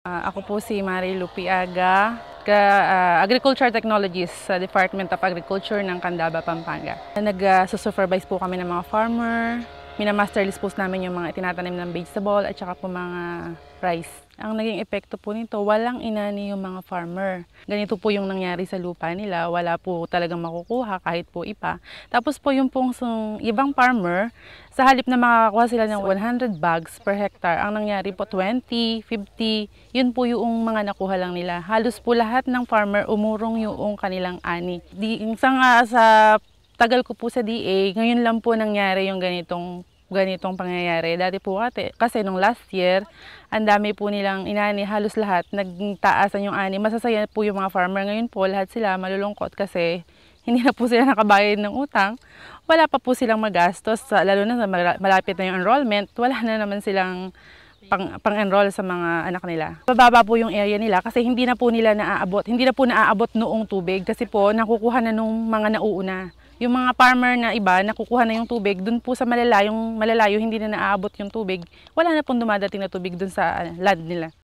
Ako po si Marilu Piaga, Agriculture Technologist sa Department of Agriculture ng Candaba, Pampanga. Nag-supervise po kami ng mga farmer, minamaster list po namin yung mga itinatanim ng vegetable at saka po mga rice. Ang naging epekto po nito, walang inani yung mga farmer. Ganito po yung nangyari sa lupa nila, wala po talagang makukuha kahit po ipa. Tapos po yung pong ibang farmer, sa halip na makakakuha sila ng 100 bags per hectare, ang nangyari po 20, 50, yun po yung mga nakuha lang nila. Halos po lahat ng farmer umurong yung kanilang ani. Sa tagal ko po sa DA, ngayon lang po nangyari yung ganitong pangyayari. Dati po kasi nung last year, ang dami po nilang inani, halos lahat, nagtaasan yung ani. Masasaya po yung mga farmer. Ngayon po, lahat sila malulungkot kasi hindi na po sila nakabayad ng utang. Wala pa po silang magastos, lalo na malapit na yung enrollment, wala na naman silang pang-enroll sa mga anak nila. Bababa po yung area nila kasi hindi na po naaabot noong tubig kasi po nakukuha na nung mga nauuna. Yung mga farmer na iba, nakukuha na yung tubig, dun po sa malalayo hindi na naaabot yung tubig, wala na pong dumadating na tubig dun sa land nila.